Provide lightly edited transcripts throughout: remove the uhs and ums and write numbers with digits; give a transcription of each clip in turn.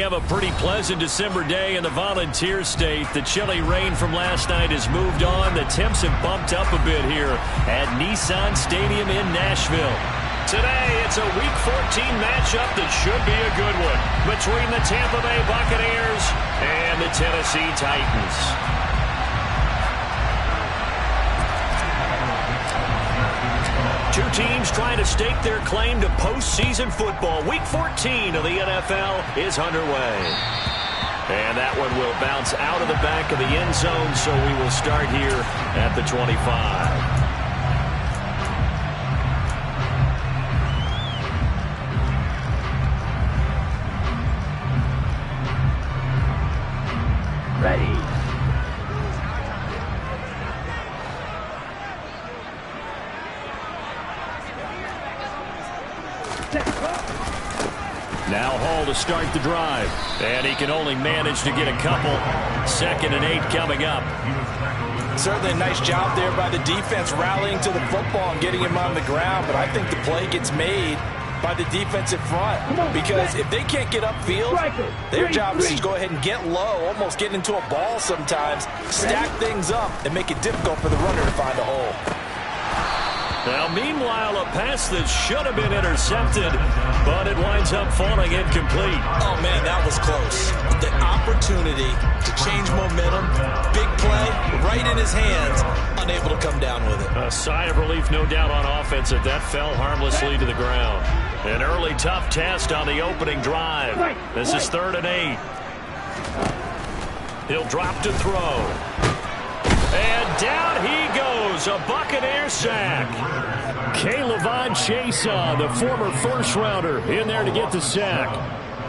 have a pretty pleasant December day in the Volunteer State. The chilly rain from last night has moved on. The temps have bumped up a bit here at Nissan Stadium in Nashville. Today, it's a Week 14 matchup that should be a good one between the Tampa Bay Buccaneers and the Tennessee Titans. Two teams trying to stake their claim to postseason football. Week 14 of the NFL is underway. And that one will bounce out of the back of the end zone, so we will start here at the 25. Ready. Now Hall to start the drive. And he can only manage to get a couple. 2nd and 8 coming up. Certainly a nice job there by the defense rallying to the football and getting him on the ground. But I think the play gets made by the defensive front. Because if they can't get upfield, their job is to go ahead and get low, almost get into a ball sometimes, stack things up, and make it difficult for the runner to find a hole. Now, meanwhile, a pass that should have been intercepted, but it winds up falling incomplete. Oh, man, that was close. The opportunity to change momentum, big play, right in his hands, unable to come down with it. A sigh of relief, no doubt, on offense that fell harmlessly to the ground. An early tough test on the opening drive. This is 3rd and 8. He'll drop to throw. And down he goes, a Buccaneer sack. K'Lavon Chaisson, the former first-rounder, in there to get the sack.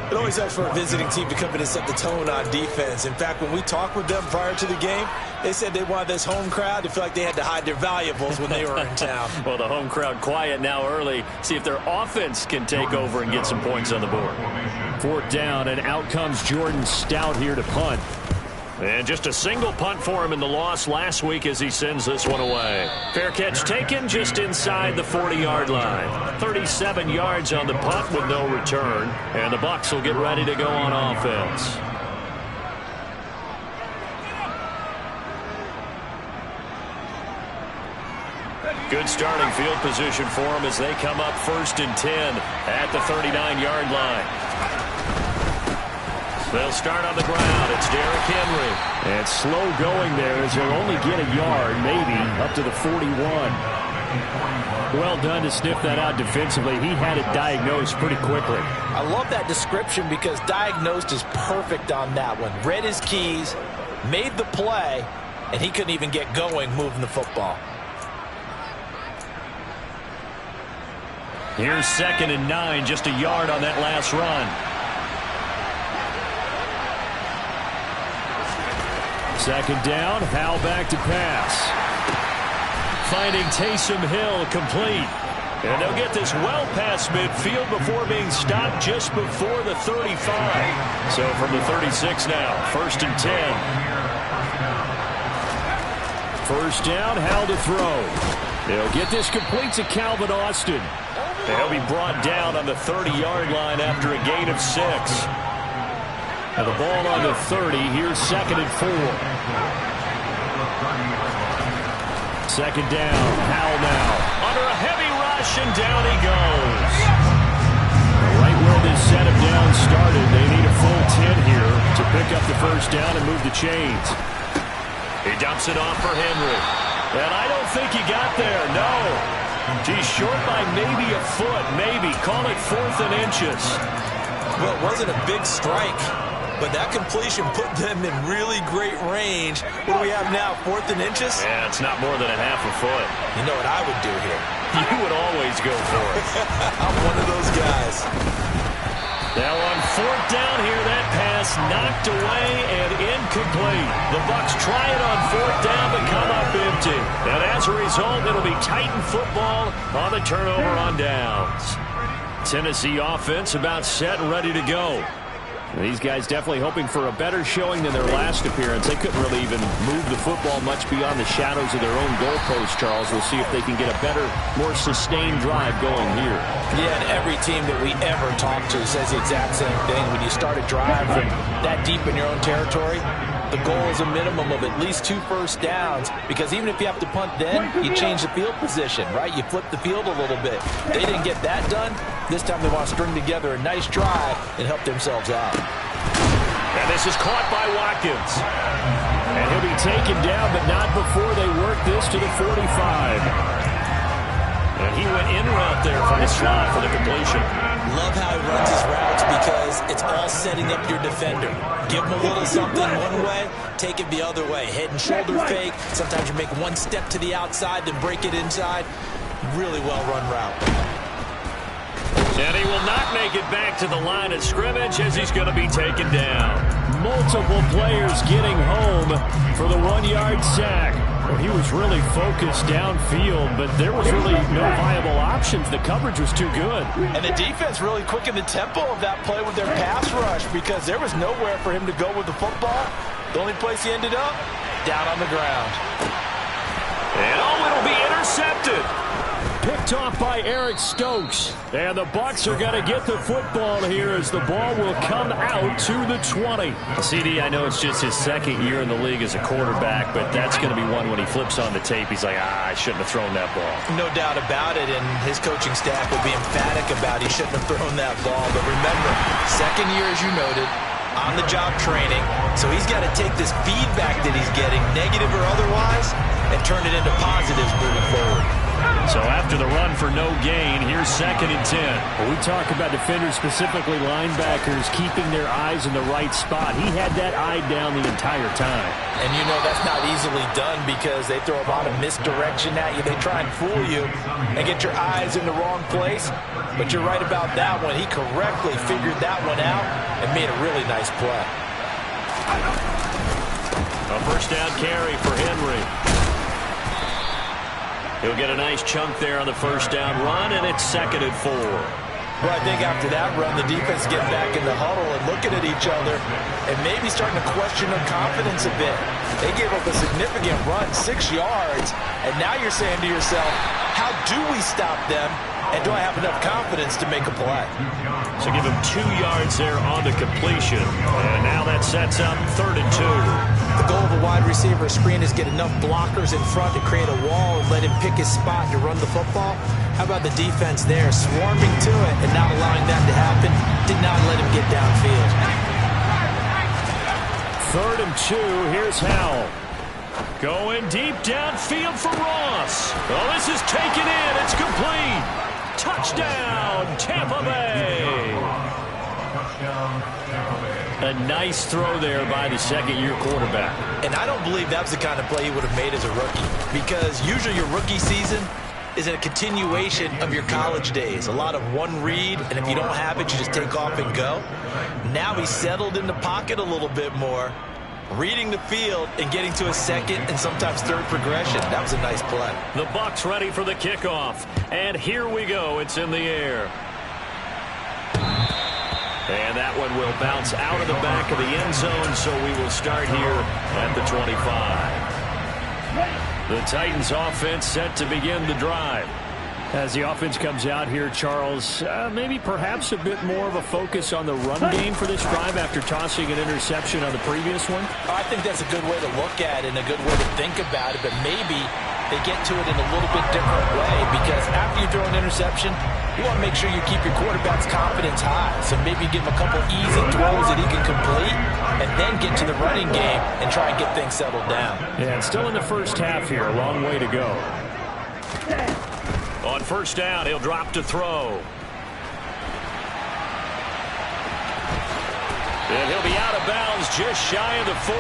It always helps for a visiting team to come in and set the tone on defense. In fact, when we talked with them prior to the game, they said they wanted this home crowd to feel like they had to hide their valuables when they were in town. Well, the home crowd quiet now early. See if their offense can take over and get some points on the board. 4th down, and out comes Jordan Stout here to punt. And just a single punt for him in the loss last week as he sends this one away. Fair catch taken just inside the 40-yard line. 37 yards on the punt with no return. And the Bucs will get ready to go on offense. Good starting field position for them as they come up 1st and 10 at the 39-yard line. They'll start on the ground. It's Derrick Henry. And slow going there as they'll only get a yard, maybe, up to the 41. Well done to sniff that out defensively. He had it diagnosed pretty quickly. I love that description because diagnosed is perfect on that one. Read his keys, made the play, and he couldn't even get going moving the football. Here's 2nd and 9, just a yard on that last run. 2nd down, Howell back to pass. Finding Taysom Hill complete. And they'll get this well past midfield before being stopped just before the 35. So from the 36 now, 1st and 10. 1st down, Howell to throw. They'll get this complete to Calvin Austin. They'll be brought down on the 30-yard line after a gain of 6. Now the ball on the 30. Here's 2nd and 4. 2nd down. Howell now. Under a heavy rush, and down he goes. Right where this set him down started, they need a full 10 here to pick up the 1st down and move the chains. He dumps it off for Henry. And I don't think he got there, no. He's short by maybe a foot, maybe. Call it 4th and inches. Well, it wasn't a big strike, but that completion put them in really great range. What do we have now, 4th and inches? Yeah, it's not more than a half a foot. You know what I would do here? You would always go for it. I'm one of those guys. Now on 4th down here, that pass knocked away and incomplete. The Bucs try it on 4th down but come up empty. And as a result, it'll be Titan football on the turnover on downs. Tennessee offense about set and ready to go. These guys definitely hoping for a better showing than their last appearance. They couldn't really even move the football much beyond the shadows of their own goalpost, Charles. We'll see if they can get a better, more sustained drive going here. Yeah, and every team that we ever talk to says the exact same thing. When you start a drive from that deep in your own territory, the goal is a minimum of at least 2 first downs, because even if you have to punt then, you change the field position, right? You flip the field a little bit. They didn't get that done. This time they want to string together a nice drive and help themselves out. And this is caught by Watkins. And he'll be taken down, but not before they work this to the 45. And he went in route there from the slot for the completion. Love how he runs his routes because it's all setting up your defender. Give him a little something one way, take it the other way. Head and shoulder fake. Sometimes you make one step to the outside, then break it inside. Really well-run route. And he will not make it back to the line of scrimmage as he's going to be taken down. Multiple players getting home for the 1-yard sack. Well, he was really focused downfield, but there was really no viable options. The coverage was too good. And the defense really quickened the tempo of that play with their pass rush, because there was nowhere for him to go with the football. The only place he ended up, down on the ground. And it'll be intercepted. Picked off by Eric Stokes. And the Bucs are going to get the football here as the ball will come out to the 20. CD, I know it's just his second year in the league as a quarterback, but that's going to be one when he flips on the tape. He's like, I shouldn't have thrown that ball. No doubt about it, and his coaching staff will be emphatic about he shouldn't have thrown that ball. But remember, second year, as you noted, on-the-job training, so he's got to take this feedback that he's getting, negative or otherwise, and turn it into positives moving forward. So after the run for no gain, here's 2nd and 10. When we talk about defenders, specifically linebackers, keeping their eyes in the right spot, he had that eye down the entire time. And you know that's not easily done because they throw a lot of misdirection at you. They try and fool you and get your eyes in the wrong place. But you're right about that one. He correctly figured that one out and made a really nice play. A first down carry for Henry. He'll get a nice chunk there on the first down run, and it's 2nd and 4. Well, I think after that run, the defense get back in the huddle and looking at each other and maybe starting to question their confidence a bit. They gave up a significant run, 6 yards, and now you're saying to yourself, how do we stop them, and do I have enough confidence to make a play? So give him 2 yards there on the completion, and now that sets up 3rd and 2. The goal of a wide receiver screen is get enough blockers in front to create a wall and let him pick his spot to run the football. How about the defense there, swarming to it and not allowing that to happen? Did not let him get downfield. 3rd and 2, here's Howell. Going deep downfield for Ross. Oh, this is taken in. It's complete. Touchdown, Tampa Bay. A nice throw there by the second-year quarterback. And I don't believe that was the kind of play he would have made as a rookie, because usually your rookie season is a continuation of your college days. A lot of one read, and if you don't have it, you just take off and go. Now he's settled in the pocket a little bit more, reading the field and getting to a second and sometimes third progression. That was a nice play. The Bucs ready for the kickoff. And here we go. It's in the air. And that one will bounce out of the back of the end zone, so we will start here at the 25. The Titans offense set to begin the drive. As the offense comes out here, Charles, maybe perhaps a bit more of a focus on the run game for this drive after tossing an interception on the previous one? I think that's a good way to look at it and a good way to think about it, but maybe they get to it in a little bit different way, because after you throw an interception, you want to make sure you keep your quarterback's confidence high. So maybe give him a couple easy throws that he can complete and then get to the running game and try and get things settled down. Yeah, it's still in the first half here. A long way to go. On first down, he'll drop to throw. And he'll be out of bounds just shy of the 40.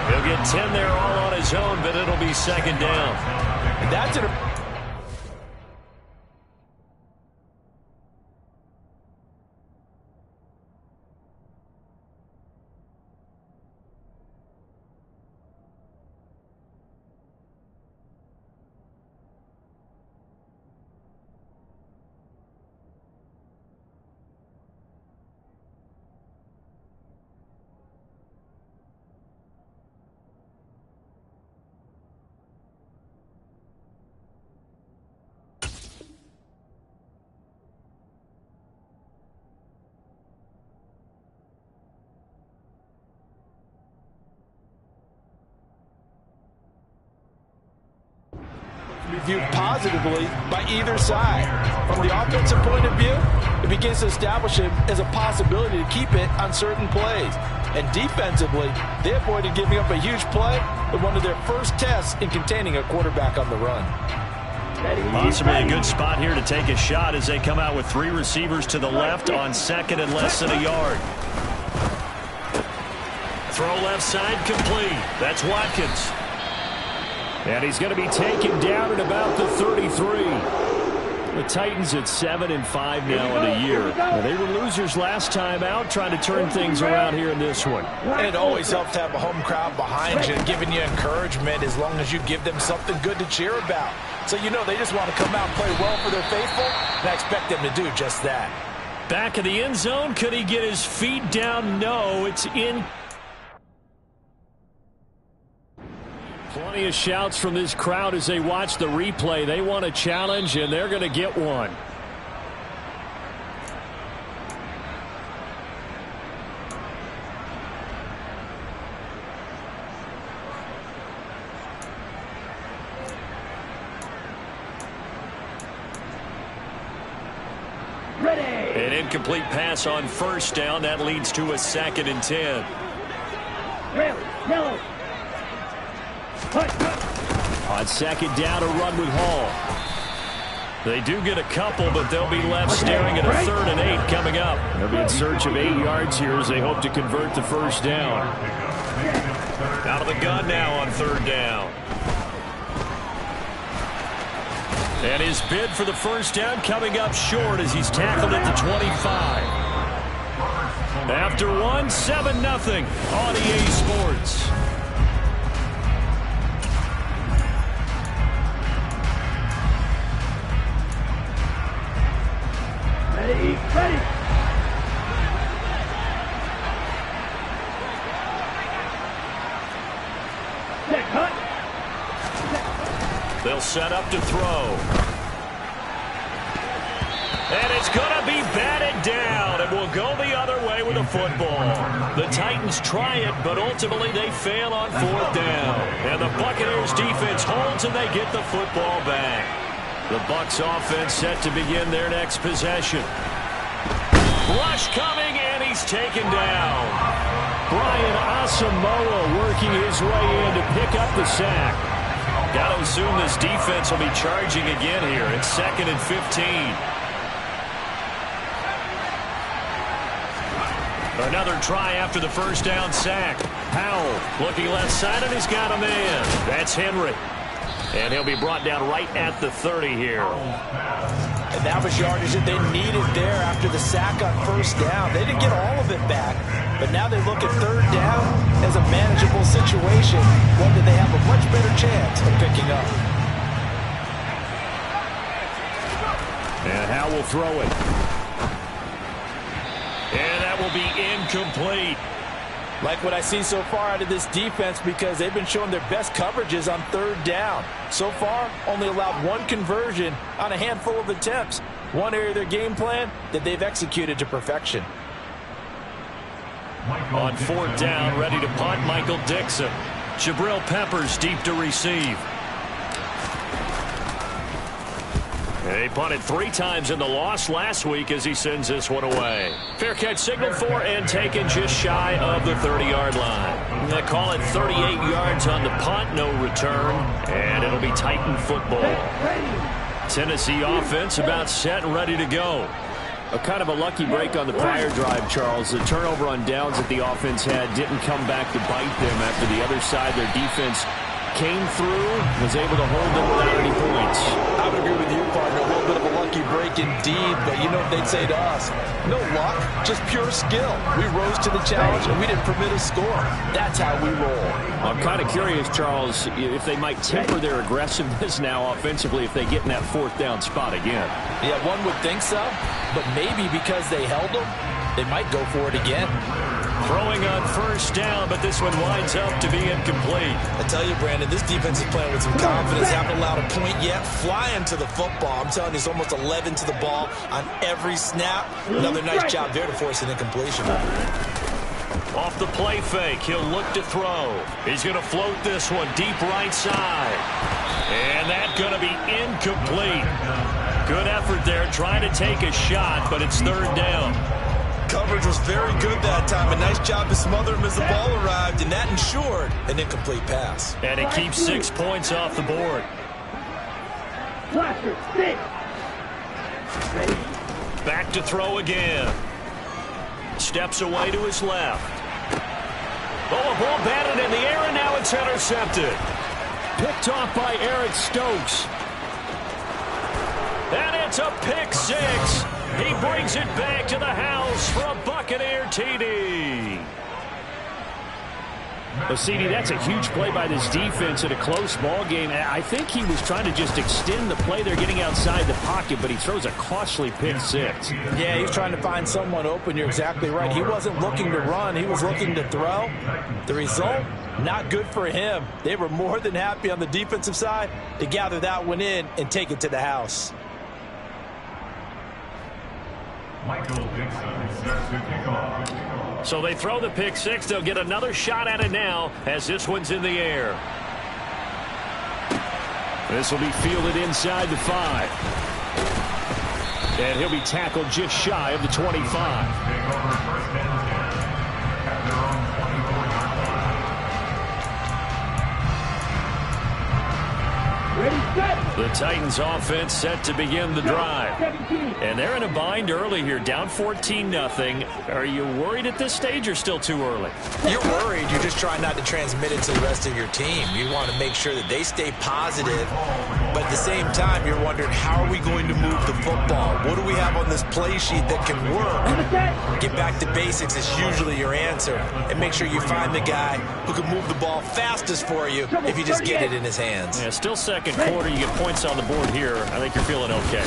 He'll get 10 there all on his own, but it'll be second down. And that's an to be viewed positively by either side. From the offensive point of view, it begins to establish it as a possibility to keep it on certain plays. And defensively, they avoided giving up a huge play in one of their first tests in containing a quarterback on the run. Possibly a good spot here to take a shot as they come out with 3 receivers to the left on second and less than a yard. Throw left side complete. That's Watkins. And he's going to be taken down at about the 33. The Titans at 7-5 now in a year. Now, they were losers last time out, trying to turn things around here in this one. And it always helps to have a home crowd behind you, giving you encouragement as long as you give them something good to cheer about. So you know they just want to come out and play well for their faithful, and I expect them to do just that. Back in the end zone, could he get his feet down? No, it's in. Plenty of shouts from this crowd as they watch the replay. They want a challenge, and they're going to get one. An incomplete pass on first down. That leads to a 2nd and 10. On second down, a run with Hall. They do get a couple, but they'll be left staring at a 3rd and 8 coming up. They'll be in search of 8 yards here as they hope to convert the first down. Out of the gun now on 3rd down. And his bid for the first down coming up short as he's tackled at the 25. After 1, 7-0 on EA Sports. Ready. They'll set up to throw. And it's going to be batted down. It will go the other way with a football. The Titans try it, but ultimately they fail on 4th down. And the Buccaneers defense holds and they get the football back. The Bucs offense set to begin their next possession. Rush coming, and he's taken down. Brian Asamoah working his way in to pick up the sack. Got to assume this defense will be charging again here. It's 2nd and 15. Another try after the first down sack. Powell looking left side, and he's got a man. That's Henry. And he'll be brought down right at the 30 here. And that was yardage that they needed there after the sack on first down. They didn't get all of it back, but now they look at 3rd down as a manageable situation, one that they have a much better chance of picking up. And Howe will throw it. And that will be incomplete. Like what I see so far out of this defense because they've been showing their best coverages on 3rd down. So far, only allowed 1 conversion on a handful of attempts. One area of their game plan that they've executed to perfection. On 4th down, ready to punt, Michael Dixon. Jabril Peppers deep to receive. They punted 3 times in the loss last week as he sends this one away. Fair catch signaled for and taken just shy of the 30-yard line. They call it 38 yards on the punt, no return, and it'll be Titan football. Tennessee offense about set and ready to go. A kind of a lucky break on the prior drive, Charles. The turnover on downs that the offense had didn't come back to bite them after the other side. Their defense came through, was able to hold them without any points. I would agree with you, partner. A little bit of a lucky break indeed, but you know what they'd say to us? No luck, just pure skill. We rose to the challenge, and we didn't permit a score. That's how we roll. I'm kind of curious, Charles, if they might temper their aggressiveness now offensively if they get in that 4th down spot again. Yeah, one would think so, but maybe because they held them, they might go for it again. Throwing on first down, but this one winds up to be incomplete. I tell you, Brandon, this defense is playing with some confidence. Haven't allowed a point yet. Flying to the football. I'm telling you, it's almost 11 to the ball on every snap. Another nice job there to force an incompletion. Off the play fake, he'll look to throw. He's going to float this one deep right side. And that's going to be incomplete. Good effort there trying to take a shot, but it's third down. Coverage was very good that time. A nice job to smother him as the ball arrived, and that ensured an incomplete pass. And it keeps 6 points off the board. Back to throw again. Steps away to his left. Oh, a ball batted in the air, and now it's intercepted. Picked off by Eric Stokes. And it's a pick six. He brings it back to the house for a Buccaneer TD. Well, CD, that's a huge play by this defense in a close ball game. I think he was trying to just extend the play. They're getting outside the pocket, but he throws a costly pick six. Yeah, he's trying to find someone open. You're exactly right. He wasn't looking to run. He was looking to throw. The result, not good for him. They were more than happy on the defensive side to gather that one in and take it to the house. So they throw the pick six. They'll get another shot at it now as this one's in the air. This will be fielded inside the 5. And he'll be tackled just shy of the 25. The Titans offense set to begin the drive. And they're in a bind early here, down 14-0. Are you worried at this stage or still too early? You're worried. You're just trying not to transmit it to the rest of your team. You want to make sure that they stay positive. But at the same time, you're wondering, how are we going to move the football? What do we have on this play sheet that can work? Get back to basics is usually your answer. And make sure you find the guy who can move the ball fastest for you if you just get it in his hands. Yeah, still second quarter. You get points on the board here. I think you're feeling okay.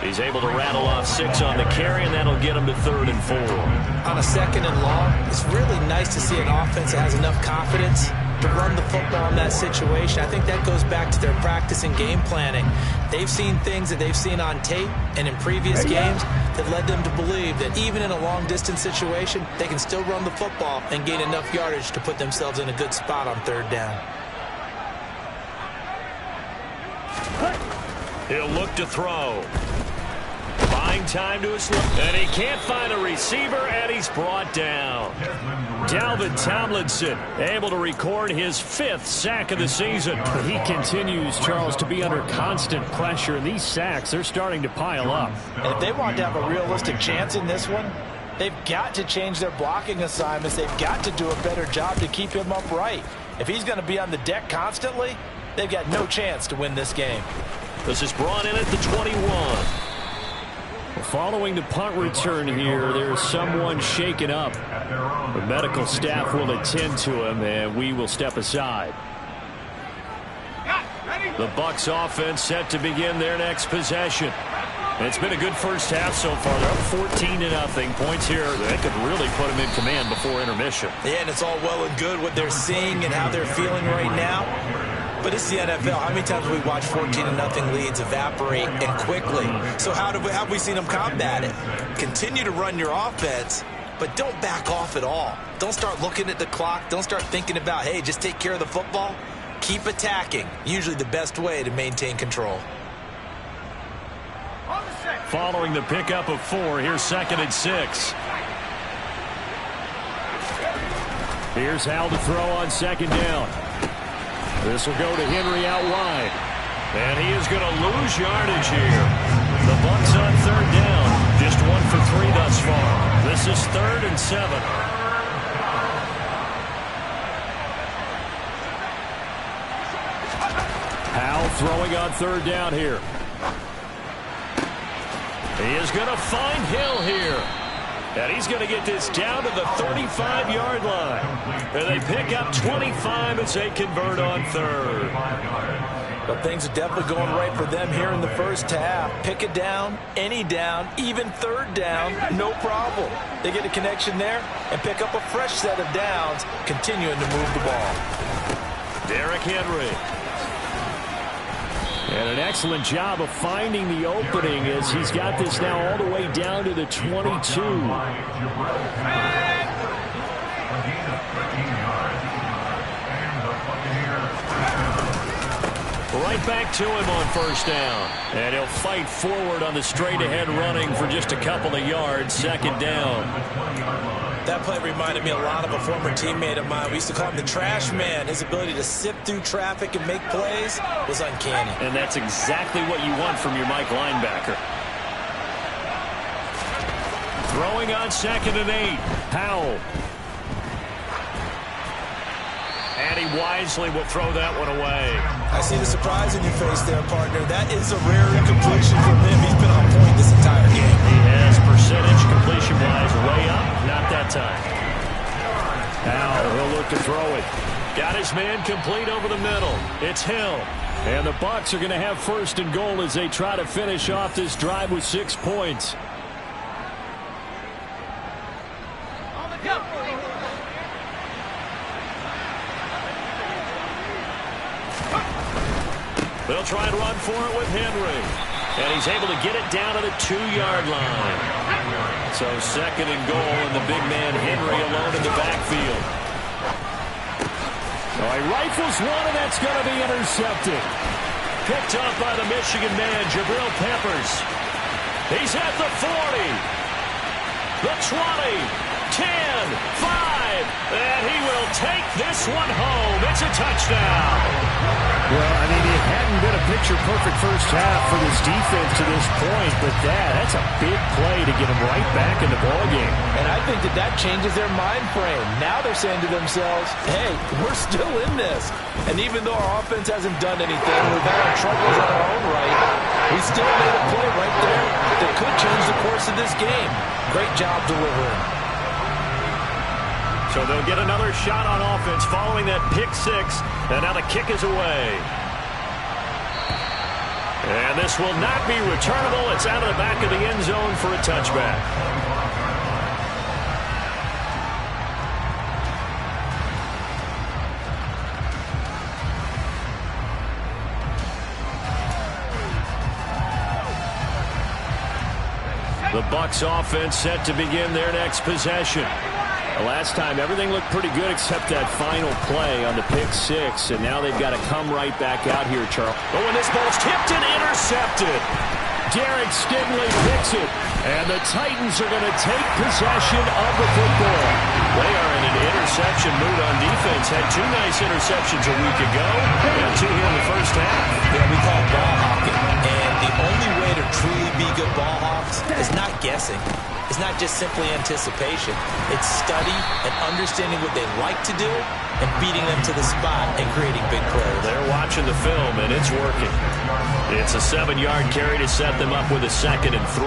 He's able to rattle off 6 on the carry, and that'll get him to 3rd and 4. On a 2nd and long, it's really nice to see an offense that has enough confidence to run the football in that situation. I think that goes back to their practice and game planning. They've seen things that they've seen on tape and in previous games that led them to believe that even in a long-distance situation, they can still run the football and gain enough yardage to put themselves in a good spot on 3rd down. He'll look to throw. Buying time to his left. And he can't find a receiver, and he's brought down. Dalvin Tomlinson able to record his 5th sack of the season. He continues, Charles, to be under constant pressure, and these sacks, they're starting to pile up. And if they want to have a realistic chance in this one, they've got to change their blocking assignments. They've got to do a better job to keep him upright. If he's going to be on the deck constantly, they've got no chance to win this game. This is brought in at the 21. Following the punt return here, there's someone shaken up. The medical staff will attend to him, and we will step aside. The Bucs offense set to begin their next possession. And it's been a good first half so far. They're up 14-0. Points here, they could really put them in command before intermission. Yeah, and it's all well and good what they're seeing and how they're feeling right now. But it's the NFL. How many times have we watched 14-0 leads evaporate and quickly? So how have we seen them combat it? Continue to run your offense, but don't back off at all. Don't start looking at the clock. Don't start thinking about, hey, just take care of the football. Keep attacking. Usually the best way to maintain control. Following the pickup of 4, here's 2nd and 6. Here's Hal to throw on 2nd down. This will go to Henry out wide. And he is going to lose yardage here. The Bucs on 3rd down. Just 1 for 3 thus far. This is 3rd and 7. Hal throwing on 3rd down here. He is going to find Hill here. And he's going to get this down to the 35-yard line. And they pick up 25 as they convert on 3rd. But things are definitely going right for them here in the first half. Pick it down, any down, even 3rd down, no problem. They get a connection there and pick up a fresh set of downs, continuing to move the ball. Derrick Henry. And an excellent job of finding the opening as he's got this now all the way down to the 22. right back to him on first down. And he'll fight forward on the straight-ahead running for just a couple of yards. Second down. That play reminded me a lot of a former teammate of mine. We used to call him the trash man. His ability to sift through traffic and make plays was uncanny. And that's exactly what you want from your Mike linebacker. Throwing on 2nd and 8. Powell. And he wisely will throw that one away. I see the surprise in your face there, partner. That is a rare incompletion from him. He's been on point this entire game. He has percentage completion-wise way up. Not that time. Now he'll look to throw it. Got his man complete over the middle. It's Hill. And the Bucs are going to have 1st and goal as they try to finish off this drive with 6 points. They'll try and run for it with Henry. And he's able to get it down to the 2-yard line. So 2nd and goal, and the big man Henry alone in the backfield. So he rifles one, and that's going to be intercepted. Picked up by the Michigan man, Jabril Peppers. He's at the 40. The 20. 10. 5. And he will take this one home. It's a touchdown. Well, I mean, it hadn't been a picture-perfect first half for this defense to this point, but that's a big play to get them right back in the ballgame. And I think that changes their mind frame. Now they're saying to themselves, hey, we're still in this. And even though our offense hasn't done anything, we've had our troubles on our own right, we still made a play right there that could change the course of this game. Great job delivering. So they'll get another shot on offense following that pick 6. And now the kick is away. And this will not be returnable. It's out of the back of the end zone for a touchback. The Bucs offense set to begin their next possession. Last time, everything looked pretty good except that final play on the pick 6, and now they've got to come right back out here, Charles. Oh, and this ball's tipped and intercepted. Derek Stingley picks it, and the Titans are going to take possession of the football. They are in an interception mood on defense. Had 2 nice interceptions a week ago, and 2 here in the first half. Yeah, we call it ball hawking, and the only way to truly be good ball hawks is not guessing. It's not just simply anticipation. It's study and understanding what they like to do and beating them to the spot and creating big plays. They're watching the film, and it's working. It's a 7-yard carry to set them up with a 2nd and 3.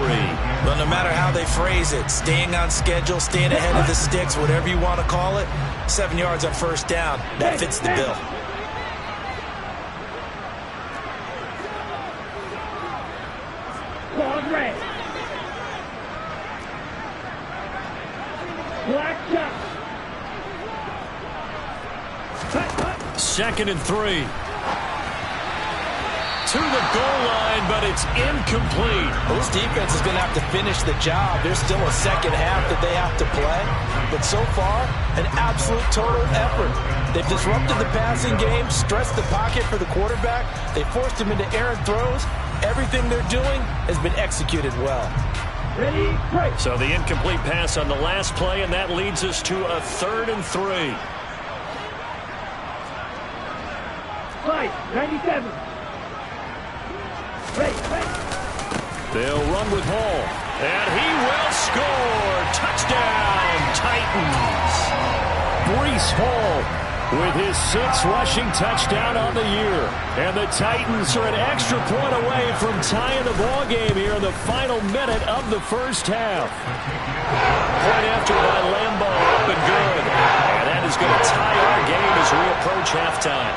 Well, no matter how they phrase it, staying on schedule, staying ahead of the sticks, whatever you want to call it, 7 yards on first down, that fits the bill. Red. Black shot. 2nd and 3. To the goal line, but it's incomplete. Well, this defense is going to have to finish the job. There's still a second half that they have to play. But so far, an absolute total effort. They've disrupted the passing game, stressed the pocket for the quarterback. They forced him into errant throws. Everything they're doing has been executed well. Ready, break. So the incomplete pass on the last play, and that leads us to a 3rd and 3. Fight, 97. Ready. They'll run with Hall, and he will score. Touchdown, Titans. Breece Hall with his 6th rushing touchdown on the year. And the Titans are an extra point away from tying the ball game here in the final minute of the first half. Point after by Lambeau, up and good. And that is going to tie our game as we approach halftime.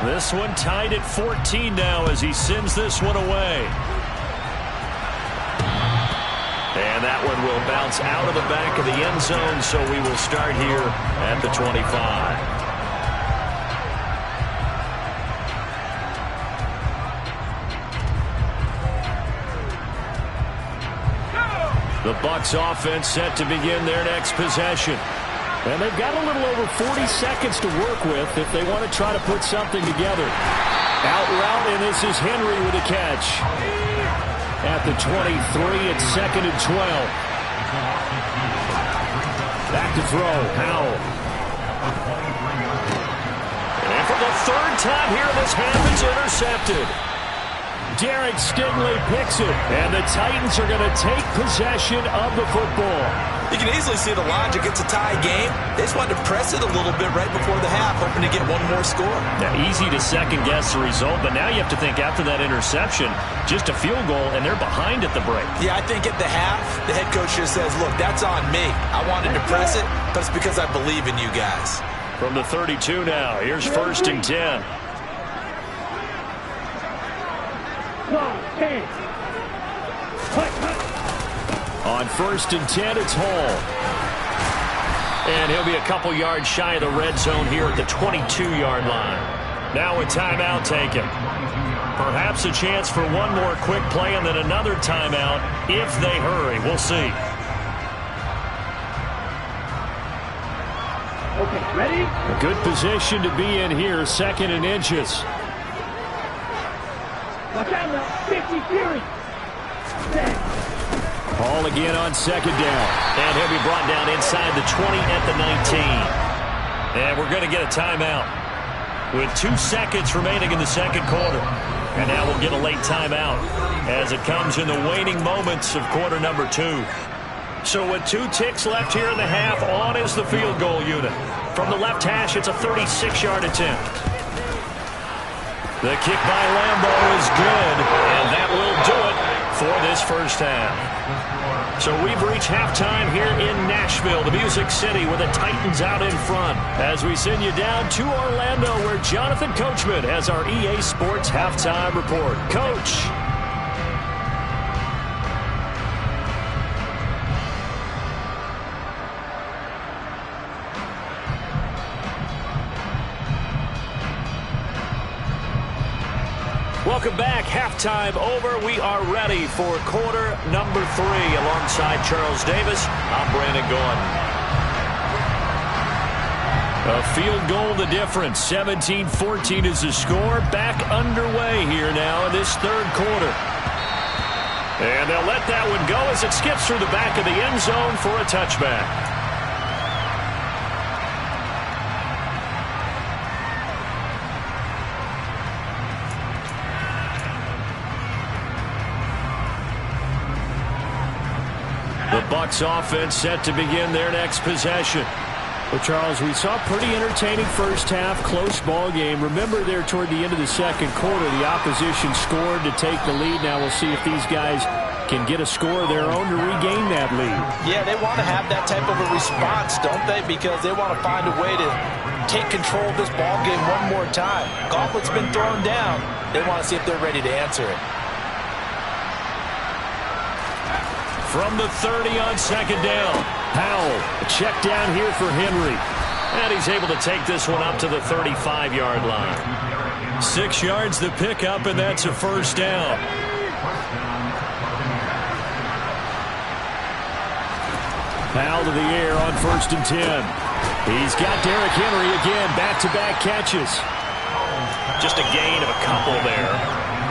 This one tied at 14 now as he sends this one away. And that one will bounce out of the back of the end zone, so we will start here at the 25. The Bucs offense set to begin their next possession. And they've got a little over 40 seconds to work with if they want to try to put something together. Out route, and this is Henry with a catch. At the 23, it's 2nd and 12. Back to throw, Howell. And for the 3rd time here in this half, it's intercepted. Derek Stingley picks it, and the Titans are going to take possession of the football. You can easily see the logic. It's a tie game. They just wanted to press it a little bit right before the half, hoping to get one more score. Now, easy to second-guess the result, but now you have to think after that interception, just a field goal, and they're behind at the break. Yeah, I think at the half, the head coach just says, look, that's on me. I wanted to press it, but it's because I believe in you guys. From the 32 now, here's 1st and 10. On 1st and 10, it's Hall. And he'll be a couple yards shy of the red zone here at the 22-yard line. Now a timeout taken. Perhaps a chance for one more quick play and then another timeout if they hurry. We'll see. Okay, ready? A good position to be in here, 2nd and inches. Watch out now, 50 series. Hall again on 2nd down. And he'll be brought down inside the 20 at the 19. And we're going to get a timeout with 2 seconds remaining in the 2nd quarter. And now we'll get a late timeout as it comes in the waning moments of quarter number 2. So with 2 ticks left here in the half, on is the field goal unit. From the left hash, it's a 36-yard attempt. The kick by Lambeau is good, and that will do it for this first half. So we've reached halftime here in Nashville, the Music City, with the Titans out in front. As we send you down to Orlando, where Jonathan Coachman has our EA Sports halftime report. Coach. Welcome back. Halftime over. We are ready for quarter number 3. Alongside Charles Davis, I'm Brandon Gordon. A field goal the difference. 17-14 is the score. Back underway here now in this 3rd quarter. And they'll let that one go as it skips through the back of the end zone for a touchback. The Bucs offense set to begin their next possession. Well, Charles, we saw a pretty entertaining first half, close ball game. Remember there toward the end of the 2nd quarter, the opposition scored to take the lead. Now we'll see if these guys can get a score of their own to regain that lead. Yeah, they want to have that type of a response, don't they? Because they want to find a way to take control of this ball game one more time. Gauntlet's been thrown down. They want to see if they're ready to answer it. From the 30 on 2nd down. Howell, a check down here for Henry. And he's able to take this one up to the 35-yard line. 6 yards to pick up, and that's a first down. Howell to the air on 1st and 10. He's got Derrick Henry again, back-to-back catches. Just a gain of a couple there,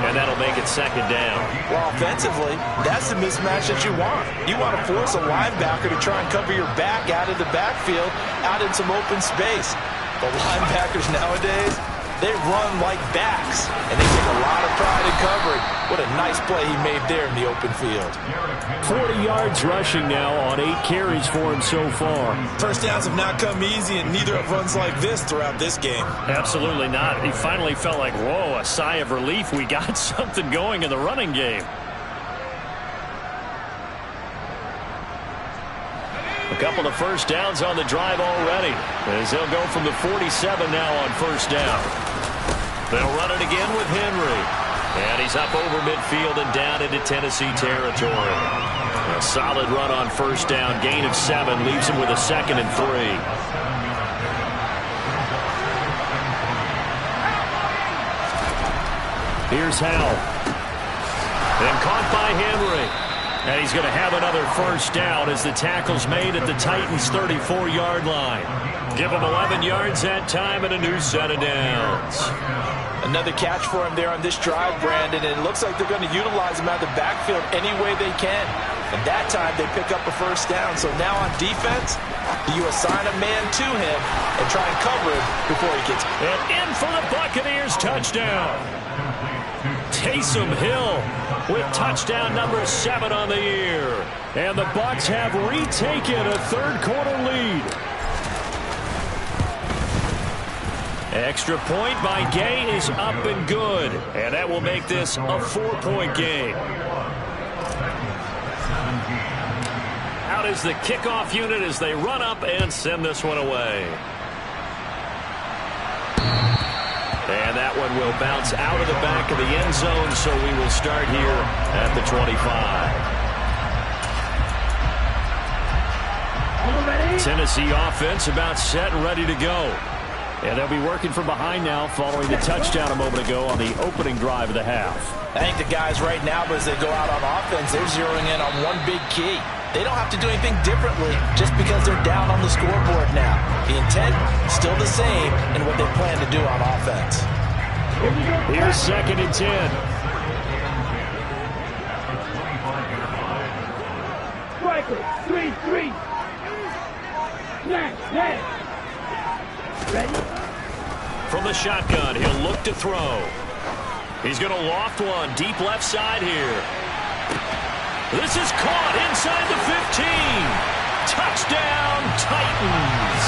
and that'll make it 2nd down. Well, offensively, that's the mismatch that you want. You want to force a linebacker to try and cover your back out of the backfield, out in some open space. The linebackers nowadays, they run like backs, and they take a lot of pride in covering. What a nice play he made there in the open field. 40 yards rushing now on 8 carries for him so far. First downs have not come easy, and neither have runs like this throughout this game. Absolutely not. He finally felt like, whoa, a sigh of relief. We got something going in the running game. A couple of first downs on the drive already, as they'll go from the 47 now on 1st down. They'll run it again with Henry. And he's up over midfield and down into Tennessee territory. A solid run on 1st down. Gain of 7 leaves him with a 2nd and 3. Here's Howell. And caught by Henry. And he's going to have another first down as the tackle's made at the Titans' 34-yard line. Give him 11 yards that time and a new set of downs. Another catch for him there on this drive, Brandon, and it looks like they're going to utilize him out of the backfield any way they can. And that time they pick up a first down. So now on defense, do you assign a man to him and try and cover him before he gets... And in for the Buccaneers touchdown. Taysom Hill with touchdown number 7 on the year. And the Bucs have retaken a third-quarter lead. Extra point by Gay is up and good. And that will make this a 4-point game. Out is the kickoff unit as they run up and send this one away. And that one will bounce out of the back of the end zone, so we will start here at the 25. Tennessee offense about set and ready to go. And they'll be working from behind now following the touchdown a moment ago on the opening drive of the half. I think the guys right now, as they go out on offense, they're zeroing in on one big key. They don't have to do anything differently just because they're down on the scoreboard now. The intent, still the same in what they plan to do on offense. Here's 2nd and 10. Striker, 3-3. Snap. Ready? From the shotgun, he'll look to throw. He's going to loft one deep left side here. This is caught inside the 15. Touchdown, Titans.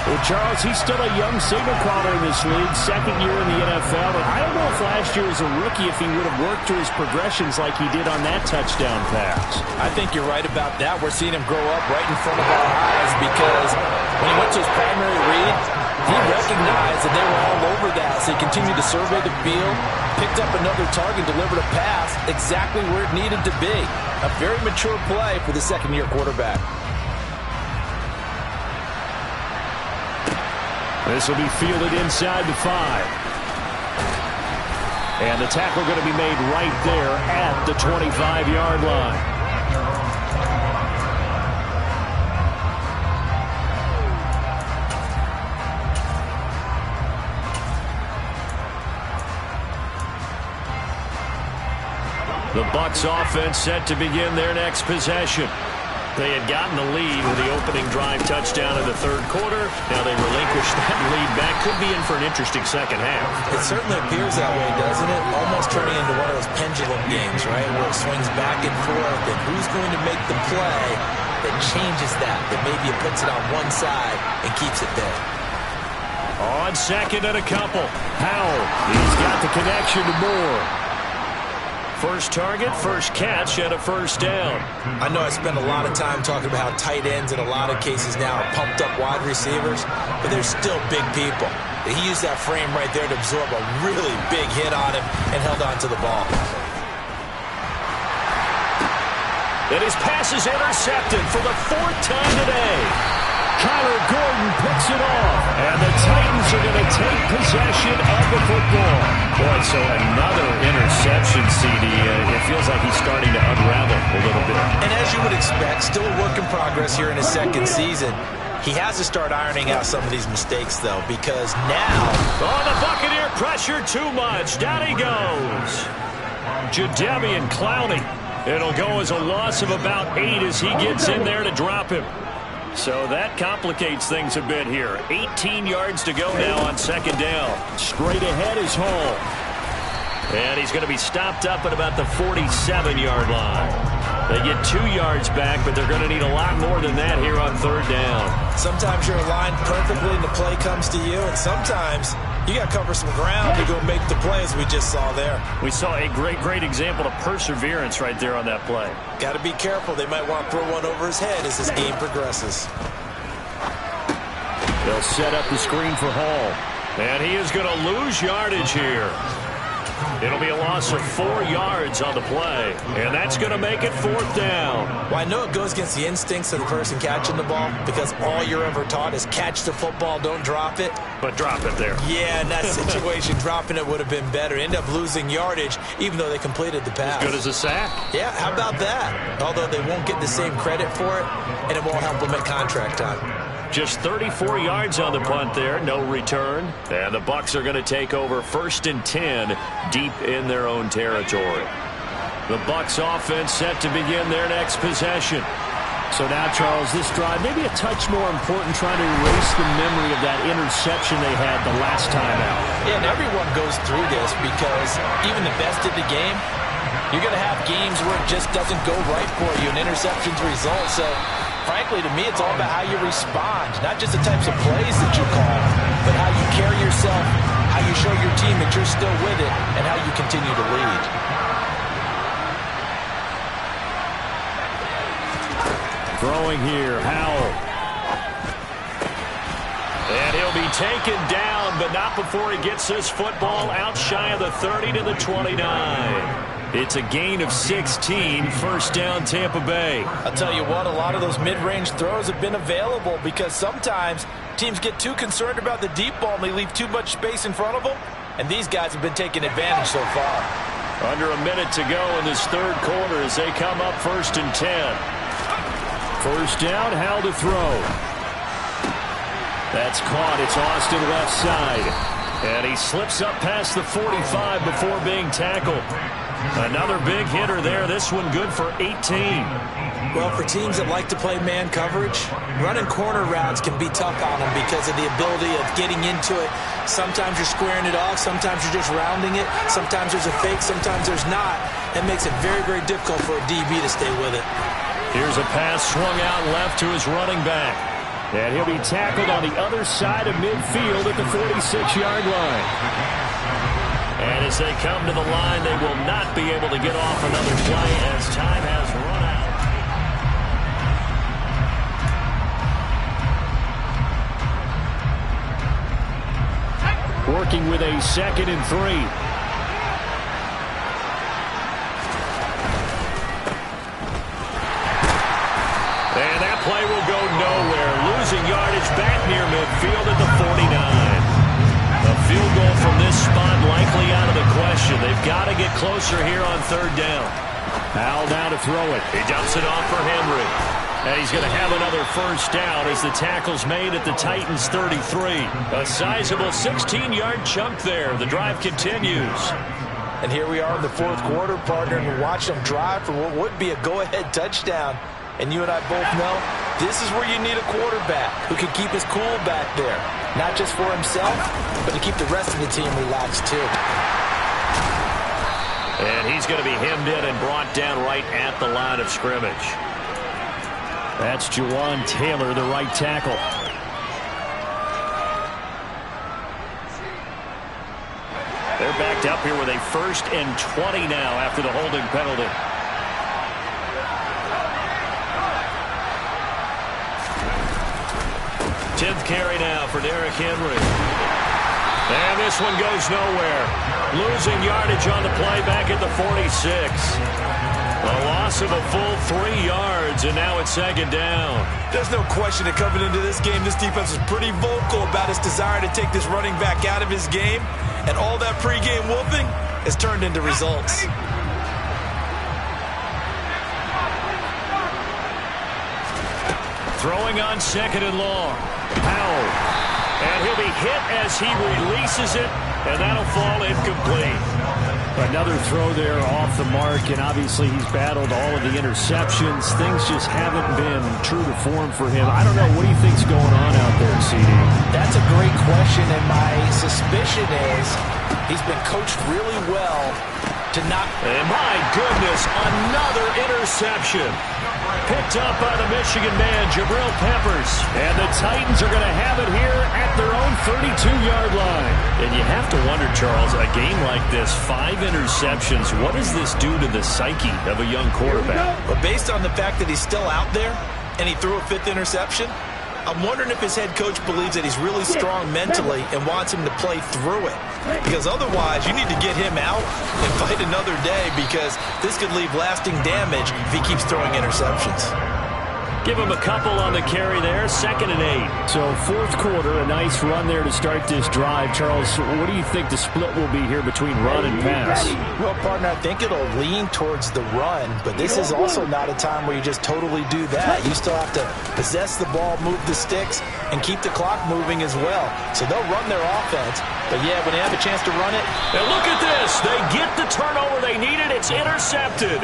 Well, Charles, he's still a young signal caller in this league, 2nd year in the NFL. And I don't know if last year as a rookie if he would have worked through his progressions like he did on that touchdown pass. I think you're right about that. We're seeing him grow up right in front of our eyes because when he went to his primary read, he recognized that they were all over that. So he continued to survey the field, picked up another target, delivered a pass exactly where it needed to be. A very mature play for the 2nd-year quarterback. This will be fielded inside the 5. And the tackle going to be made right there at the 25-yard line. The Bucs offense set to begin their next possession. They had gotten the lead with the opening drive touchdown in the 3rd quarter. Now they relinquished that lead back. Could be in for an interesting second half. It certainly appears that way, doesn't it? Almost turning into one of those pendulum games, right, where it swings back and forth. And who's going to make the play that changes that maybe it puts it on one side and keeps it there? On 2nd and a couple. Howell, he's got the connection to Moore. First target, first catch, and a first down. I know I spend a lot of time talking about how tight ends in a lot of cases now are pumped up wide receivers, but they're still big people. He used that frame right there to absorb a really big hit on him and held on to the ball. And his pass is intercepted for the 4th time today. Kyler Gordon picks it off, and the Titans are going to take possession of the football. Boy, so another interception, CD. It feels like he's starting to unravel a little bit. And as you would expect, still a work in progress here in his 2nd season. He has to start ironing out some of these mistakes, though, because now... Oh, the Buccaneer pressure too much. Down he goes. Jadeveon Clowney. It'll go as a loss of about 8 as he gets in there to drop him. So that complicates things a bit here. 18 yards to go now on 2nd down. Straight ahead is Hall. And he's going to be stopped up at about the 47-yard line. They get 2 yards back, but they're going to need a lot more than that here on 3rd down. Sometimes you're aligned perfectly and the play comes to you, and sometimes you got to cover some ground to go make the play, as we just saw there. We saw a great example of perseverance right there on that play. Got to be careful. They might want to throw one over his head as this game progresses. They'll set up the screen for Hall. And he is going to lose yardage here. It'll be a loss of 4 yards on the play, and that's going to make it 4th down. Well, I know it goes against the instincts of the person catching the ball because all you're ever taught is catch the football, don't drop it. But drop it there. Yeah, in that situation, dropping it would have been better. End up losing yardage, even though they completed the pass. As good as a sack. Yeah, how about that? Although they won't get the same credit for it, and it won't help them at contract time. Just 34 yards on the punt there, no return. And the Bucs are going to take over 1st and 10 deep in their own territory. The Bucs offense set to begin their next possession. So now, Charles, this drive maybe a touch more important, trying to erase the memory of that interception they had the last time out. Yeah, and everyone goes through this because even the best of the game, you're going to have games where it just doesn't go right for you, and interceptions result. So, frankly, to me, it's all about how you respond, not just the types of plays that you call, but how you carry yourself, how you show your team that you're still with it, and how you continue to lead. Throwing here, Howell. And he'll be taken down, but not before he gets this football out shy of the 30 to the 29. It's a gain of 16, 1st down Tampa Bay. I'll tell you what, a lot of those mid-range throws have been available because sometimes teams get too concerned about the deep ball and they leave too much space in front of them, and these guys have been taking advantage so far. Under a minute to go in this 3rd quarter as they come up 1st and 10. 1st down, Howell to throw. That's caught. It's Austin left side. And he slips up past the 45 before being tackled. Another big hitter there. This one good for 18. Well, for teams that like to play man coverage, running corner routes can be tough on them because of the ability of getting into it. Sometimes you're squaring it off. Sometimes you're just rounding it. Sometimes there's a fake. Sometimes there's not. That makes it very, very difficult for a DB to stay with it. Here's a pass swung out left to his running back. And he'll be tackled on the other side of midfield at the 46-yard line. And as they come to the line, they will not be able to get off another play as time has run out. Working with a 2nd and 3. And that play will go nowhere. Losing yardage back near midfield at the 49. A field goal from this spot likely out of the question. They've got to get closer here on 3rd down. Howell now to throw it. He dumps it off for Henry. And he's going to have another 1st down as the tackle's made at the Titans' 33. A sizable 16-yard chunk there. The drive continues. And here we are in the 4th quarter, partner, and watch them drive for what would be a go-ahead touchdown. And you and I both know this is where you need a quarterback who can keep his cool back there. Not just for himself, but to keep the rest of the team relaxed too. And he's going to be hemmed in and brought down right at the line of scrimmage. That's Jawan Taylor, the right tackle. They're backed up here with a 1st and 20 now after the holding penalty. Tenth carry now for Derrick Henry. And this one goes nowhere. Losing yardage on the play back at the 46. A loss of a full 3 yards, and now it's 2nd down. There's no question that coming into this game, this defense was pretty vocal about its desire to take this running back out of his game, and all that pregame whooping has turned into results. Throwing on 2nd and long. Howell. And he'll be hit as he releases it, and that'll fall incomplete. Another throw there off the mark, and obviously he's battled all of the interceptions. Things just haven't been true to form for him. I don't know. What do you think's going on out there, CD? That's a great question, and my suspicion is he's been coached really well to not... And my goodness, another interception. Picked up by the Michigan man, Jabril Peppers. And the Titans are going to have it here at their own 32-yard line. And you have to wonder, Charles, a game like this, 5 interceptions, what does this do to the psyche of a young quarterback? But based on the fact that he's still out there and he threw a 5th interception, I'm wondering if his head coach believes that he's really strong mentally and wants him to play through it. Because otherwise, you need to get him out and fight another day, because this could leave lasting damage if he keeps throwing interceptions. Give him a couple on the carry there, 2nd and 8. So fourth quarter, a nice run there to start this drive. Charles, what do you think the split will be here between run and pass? Well, partner, I think it'll lean towards the run, but this is also not a time where you just totally do that. You still have to possess the ball, move the sticks, and keep the clock moving as well. So they'll run their offense, but yeah, when they have a chance to run it. And look at this. They get the turnover they needed. It's intercepted.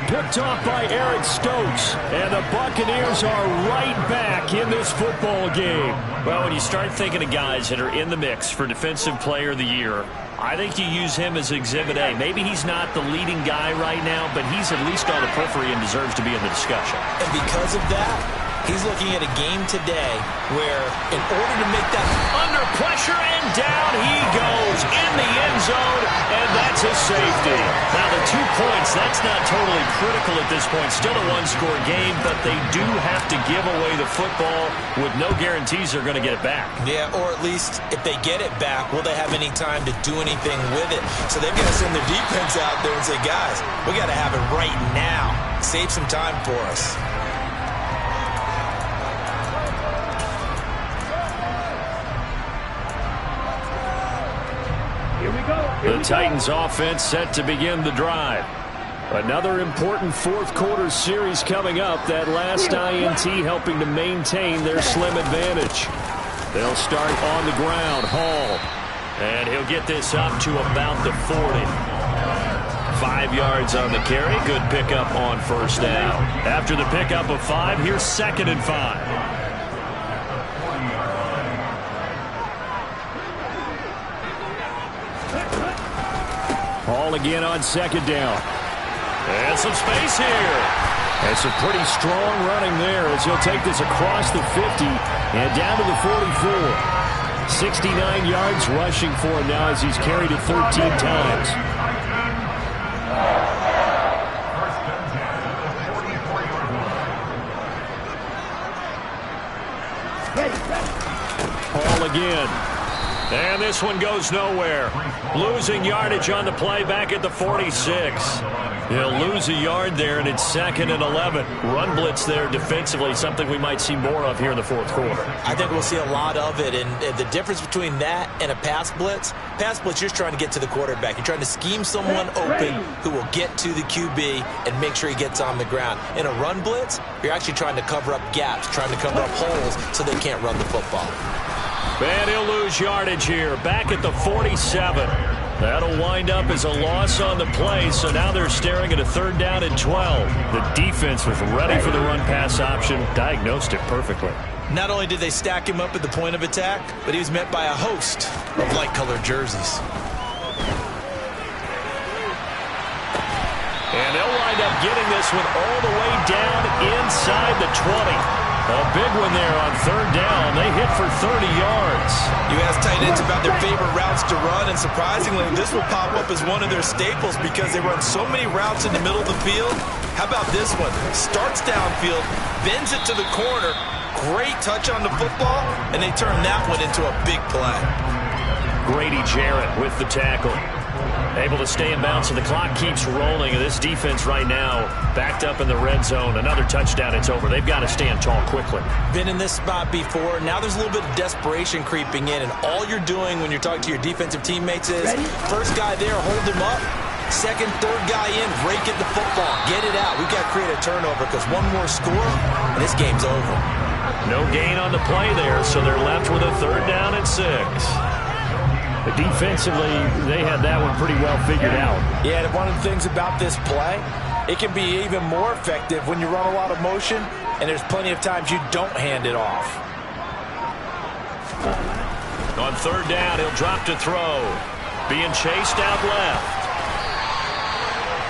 Picked off by Eric Stokes, and the Buccaneers are right back in this football game. Well, when you start thinking of guys that are in the mix for Defensive Player of the Year, I think you use him as Exhibit A. Maybe he's not the leading guy right now, but he's at least on the periphery and deserves to be in the discussion. And because of that, he's looking at a game today where, in order to make that under pressure, and down he goes in the end zone, and that's a safety. Now, the 2 points, that's not totally critical at this point. Still a one-score game, but they do have to give away the football with no guarantees they're going to get it back. Yeah, or at least if they get it back, will they have any time to do anything with it? So they've got to send their defense out there and say, guys, we got to have it right now. Save some time for us. The Titans offense set to begin the drive. Another important fourth quarter series coming up. That last INT helping to maintain their slim advantage. They'll start on the ground. Hall. And he'll get this up to about the 40. 5 yards on the carry. Good pickup on first down. After the pickup of 5, here's 2nd and 5. Hall again on 2nd down. And some space here. And some pretty strong running there as he'll take this across the 50 and down to the 44. 69 yards rushing for him now as he's carried it 13 times. Hall again. And this one goes nowhere. Losing yardage on the play back at the 46. He'll lose a yard there, and it's 2nd and 11. Run blitz there defensively, something we might see more of here in the fourth quarter. I think we'll see a lot of it, and the difference between that and a pass blitz, you're just trying to get to the quarterback. You're trying to scheme someone open who will get to the QB and make sure he gets on the ground. In a run blitz, you're actually trying to cover up gaps, trying to cover up holes so they can't run the football. And he'll lose yardage here, back at the 47. That'll wind up as a loss on the play, so now they're staring at a 3rd down and 12. The defense was ready for the run-pass option, diagnosed it perfectly. Not only did they stack him up at the point of attack, but he was met by a host of light-colored jerseys. And they'll wind up getting this one all the way down inside the 20. A big one there on 3rd down. They hit for 30 yards. You ask tight ends about their favorite routes to run, and surprisingly, this will pop up as one of their staples because they run so many routes in the middle of the field. How about this one? Starts downfield, bends it to the corner. Great touch on the football, and they turn that one into a big play. Grady Jarrett with the tackle. Able to stay in bounds, and the clock keeps rolling. And this defense right now backed up in the red zone. Another touchdown, it's over. They've got to stand tall quickly. Been in this spot before. Now there's a little bit of desperation creeping in, and all you're doing when you're talking to your defensive teammates is first guy there, hold him up. Second, third guy in, rake at the football. Get it out. We've got to create a turnover because one more score, and this game's over. No gain on the play there, so they're left with a 3rd down and 6. But defensively, they had that one pretty well figured out. Yeah, and one of the things about this play, it can be even more effective when you run a lot of motion, and there's plenty of times you don't hand it off. On 3rd down, he'll drop to throw. Being chased out left.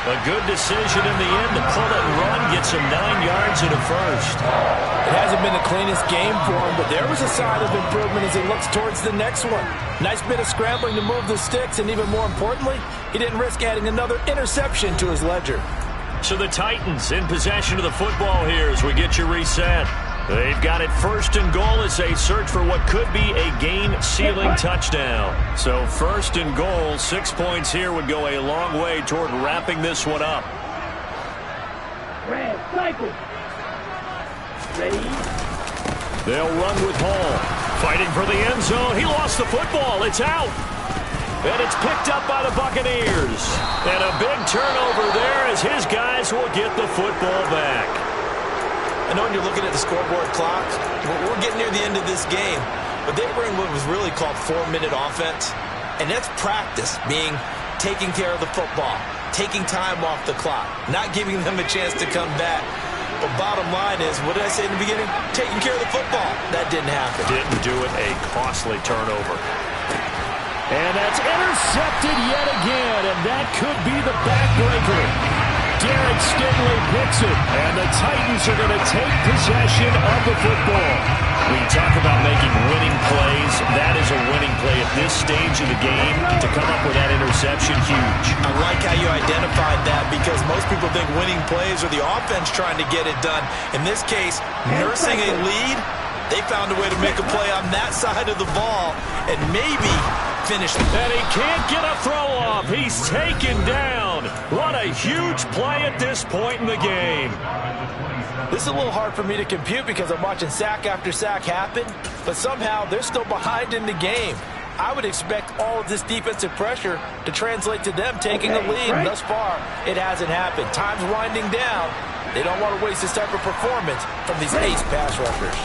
A good decision in the end to pull it and run, gets him 9 yards and a first. It hasn't been the cleanest game for him, but there was a sign of improvement as he looks towards the next one. Nice bit of scrambling to move the sticks, and even more importantly, he didn't risk adding another interception to his ledger. So the Titans in possession of the football here as we get you reset. They've got it first and goal as they search for what could be a game-sealing touchdown. So first and goal, 6 points here would go a long way toward wrapping this one up. Red cycle. Ready? They'll run with Hall. Fighting for the end zone. He lost the football. It's out. And it's picked up by the Buccaneers. And a big turnover there as his guys will get the football back. I know when you're looking at the scoreboard clock, we're getting near the end of this game, but they were in what was really called 4-minute offense, and that's practice, being taking care of the football, taking time off the clock, not giving them a chance to come back. But bottom line is, what did I say in the beginning? Taking care of the football. That didn't happen. Didn't do it. A costly turnover. And that's intercepted yet again, and that could be the backbreaker. Derek Stingley picks it, and the Titans are going to take possession of the football. When you talk about making winning plays, that is a winning play at this stage of the game. To come up with that interception, huge. I like how you identified that, because most people think winning plays are the offense trying to get it done. In this case, nursing a lead, they found a way to make a play on that side of the ball and maybe finish. And he can't get a throw off. He's taken down. What a huge play at this point in the game. This is a little hard for me to compute because I'm watching sack after sack happen, but somehow they're still behind in the game. I would expect all of this defensive pressure to translate to them taking a lead. And thus far, it hasn't happened. Time's winding down. They don't want to waste this type of performance from these ace pass rushers.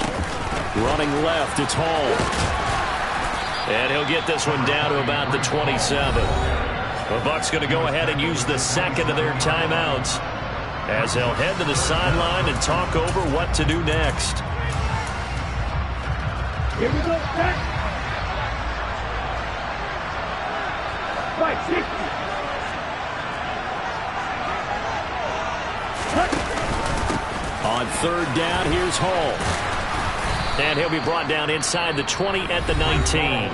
Running left, it's Hall. And he'll get this one down to about the 27. The Bucs going to go ahead and use the second of their timeouts as they'll head to the sideline and talk over what to do next. Here we go, back. 560. On third down, here's Hall. And he'll be brought down inside the 20 at the 19.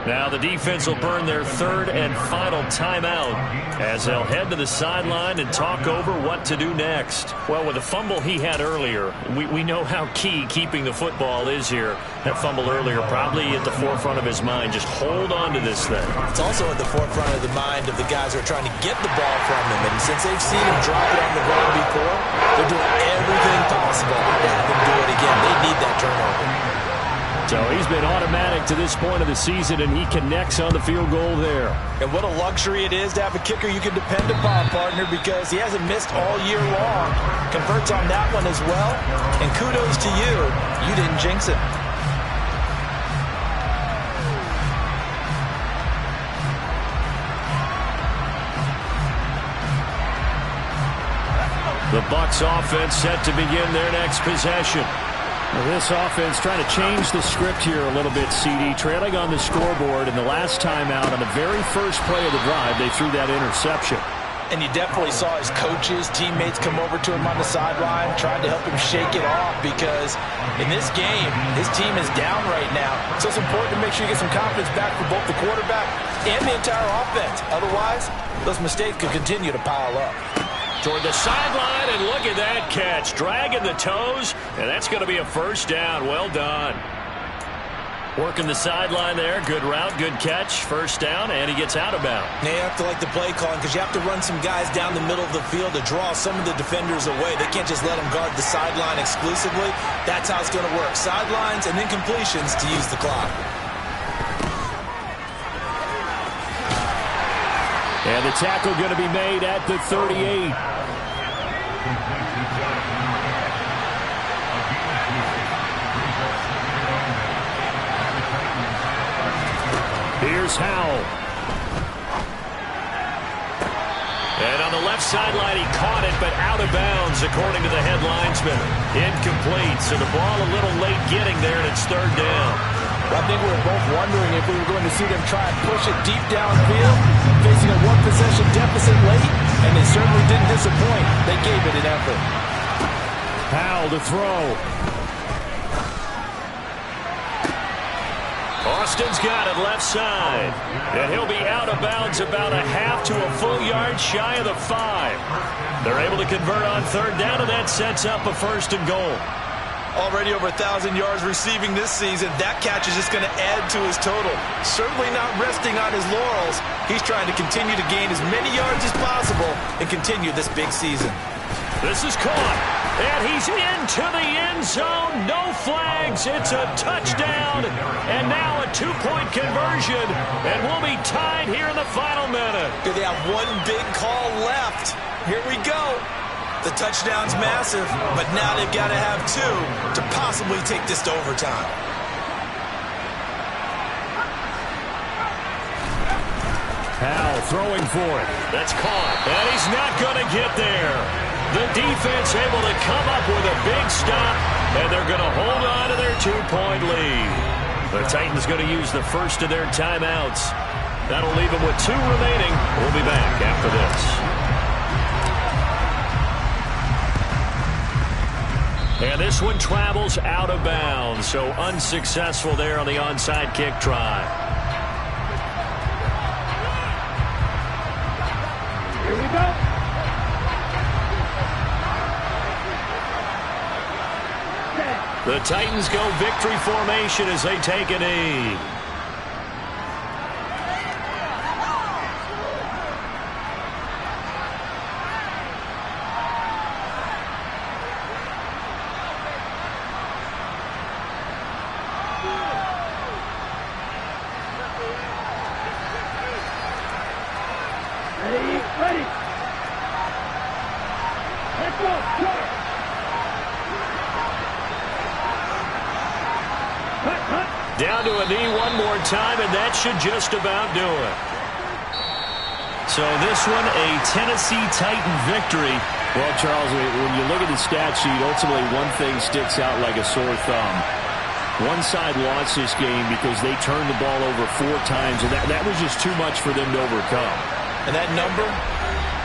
Now the defense will burn their third and final timeout as they'll head to the sideline and talk over what to do next. Well, with the fumble he had earlier, we know how key keeping the football is here. That fumble earlier probably at the forefront of his mind. Just hold on to this thing. It's also at the forefront of the mind of the guys who are trying to get the ball from him. And since they've seen him drop it on the ground before, they're doing everything possible to have him do it again. They need that turnover. So he's been automatic to this point of the season, and he connects on the field goal there. And what a luxury it is to have a kicker you can depend upon, partner, because he hasn't missed all year long. Converts on that one as well. And kudos to you. You didn't jinx it. The Bucs offense set to begin their next possession. Well, this offense trying to change the script here a little bit, CD. Trailing on the scoreboard, and the last time out on the very first play of the drive, they threw that interception. And you definitely saw his coaches, teammates come over to him on the sideline, trying to help him shake it off, because in this game, his team is down right now. So it's important to make sure you get some confidence back for both the quarterback and the entire offense. Otherwise, those mistakes could continue to pile up. Toward the sideline, and look at that catch. Dragging the toes, and that's going to be a first down. Well done. Working the sideline there. Good route, good catch. First down, and he gets out of bounds. Now you have to like the play calling, because you have to run some guys down the middle of the field to draw some of the defenders away. They can't just let them guard the sideline exclusively. That's how it's going to work. Sidelines and then completions to use the clock. And the tackle going to be made at the 38. Here's Howell. And on the left sideline, he caught it, but out of bounds, according to the head linesman. Incomplete, so the ball a little late getting there, and it's third down. I think we were both wondering if we were going to see them try and push it deep downfield, facing a one-possession deficit late, and they certainly didn't disappoint. They gave it an effort. Howell to throw. Austin's got it left side. And he'll be out of bounds about a half to a full yard shy of the 5. They're able to convert on third down, and that sets up a first and goal. Already over 1,000 yards receiving this season. That catch is just going to add to his total. Certainly not resting on his laurels. He's trying to continue to gain as many yards as possible and continue this big season. This is caught, and he's into the end zone. No flags. It's a touchdown, and now a two-point conversion, and we'll be tied here in the final minute. They have one big call left. Here we go. The touchdown's massive, but now they've got to have two to possibly take this to overtime. Howell throwing for it. That's caught, and he's not going to get there. The defense able to come up with a big stop, and they're going to hold on to their two-point lead. The Titans going to use the first of their timeouts. That'll leave them with two remaining. We'll be back after this. And this one travels out of bounds, so unsuccessful there on the onside kick try. Here we go. The Titans go victory formation as they take a knee. Ready. Let's go. Down to a knee one more time, and that should just about do it. So this one, a Tennessee Titan victory. Well, Charles, when you look at the stat sheet, ultimately one thing sticks out like a sore thumb. One side lost this game because they turned the ball over 4 times, and that was just too much for them to overcome. And that number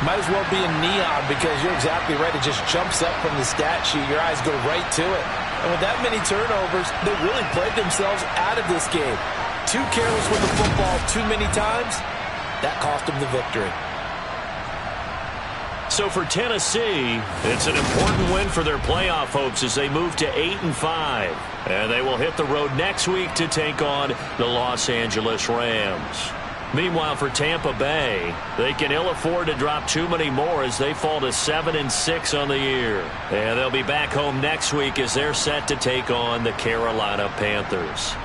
might as well be in neon because you're exactly right. It just jumps up from the stat sheet. Your eyes go right to it. And with that many turnovers, they really played themselves out of this game. Too careless with the football too many times. That cost them the victory. So for Tennessee, it's an important win for their playoff hopes as they move to 8-5. And they will hit the road next week to take on the Los Angeles Rams. Meanwhile, for Tampa Bay, they can ill afford to drop too many more as they fall to 7-6 on the year. And they'll be back home next week as they're set to take on the Carolina Panthers.